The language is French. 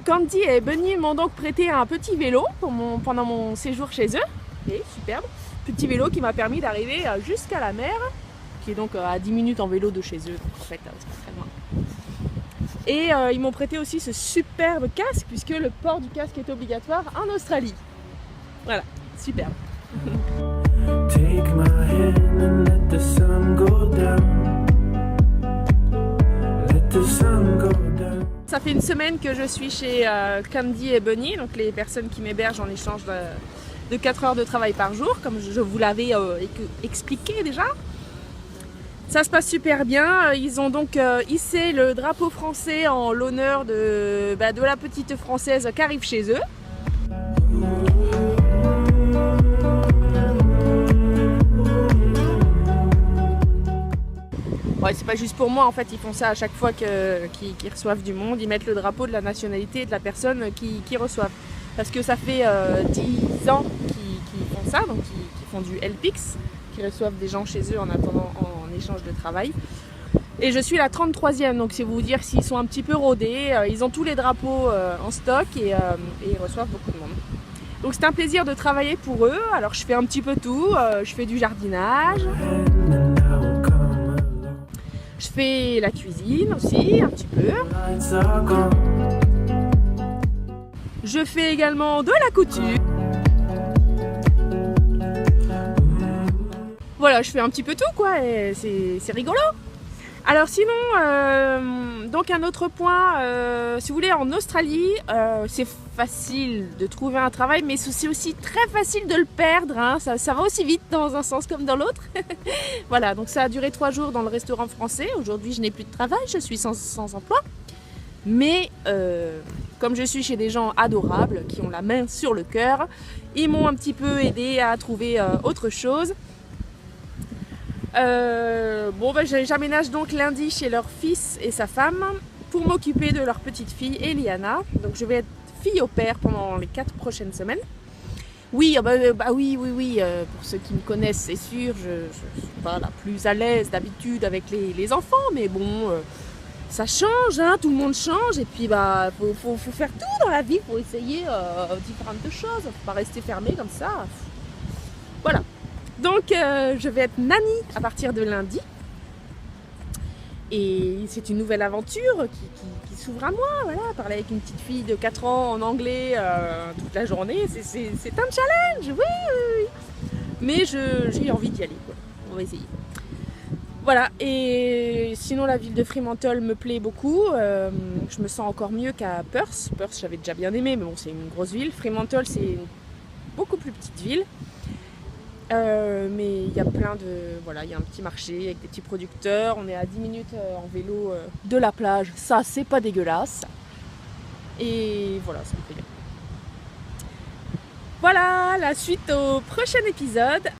Candy et Bunny m'ont donc prêté un petit vélo pendant mon séjour chez eux. Et superbe. Petit vélo qui m'a permis d'arriver jusqu'à la mer, qui est donc à 10 minutes en vélo de chez eux. Donc en fait, c'est pas très loin. Et ils m'ont prêté aussi ce superbe casque, puisque le port du casque est obligatoire en Australie. Voilà, superbe. Take my hand and let the sun go down. Let the sun go down. Ça fait une semaine que je suis chez Candy et Bunny, donc les personnes qui m'hébergent en échange de 4 heures de travail par jour, comme je vous l'avais expliqué déjà. Ça se passe super bien. Ils ont donc hissé le drapeau français en l'honneur de la petite française qui arrive chez eux. Ouais, c'est pas juste pour moi, en fait, ils font ça à chaque fois qu'ils reçoivent du monde. Ils mettent le drapeau de la nationalité et de la personne qui reçoivent. Parce que ça fait 10 ans qu'ils font ça, donc qu'ils font du LPIX, qui reçoivent des gens chez eux en attendant en échange de travail. Et je suis la 33e, donc c'est vous dire s'ils sont un petit peu rodés. Ils ont tous les drapeaux en stock et ils reçoivent beaucoup de monde. Donc c'est un plaisir de travailler pour eux. Alors je fais un petit peu tout, je fais du jardinage. Je fais la cuisine aussi, un petit peu. Je fais également de la couture. Voilà, je fais un petit peu tout quoi, et c'est rigolo. Alors sinon, donc un autre point, si vous voulez, en Australie, c'est facile de trouver un travail, mais c'est aussi très facile de le perdre, hein. Ça va aussi vite dans un sens comme dans l'autre. Voilà, donc ça a duré 3 jours dans le restaurant français. Aujourd'hui, je n'ai plus de travail, je suis sans emploi. Mais comme je suis chez des gens adorables, qui ont la main sur le cœur, ils m'ont un petit peu aidé à trouver autre chose. J'aménage donc lundi chez leur fils et sa femme pour m'occuper de leur petite fille Eliana. Donc je vais être fille au père pendant les 4 prochaines semaines. Oui, pour ceux qui me connaissent, c'est sûr, je suis pas la plus à l'aise d'habitude avec les enfants, mais bon, ça change, hein, tout le monde change, et puis faut faire tout dans la vie, faut essayer différentes choses, faut pas rester fermé comme ça. Voilà. Donc je vais être nanny à partir de lundi. Et c'est une nouvelle aventure qui s'ouvre à moi, voilà, parler avec une petite fille de 4 ans en anglais toute la journée, c'est un challenge, oui. Mais j'ai envie d'y aller, quoi. On va essayer. Voilà, et sinon la ville de Fremantle me plaît beaucoup, je me sens encore mieux qu'à Perth. Perth j'avais déjà bien aimé, mais bon c'est une grosse ville. Fremantle c'est une beaucoup plus petite ville. Mais il y a il y a un petit marché avec des petits producteurs, on est à 10 minutes en vélo de la plage, ça c'est pas dégueulasse. Et voilà, ça me plaît bien. Voilà, la suite au prochain épisode.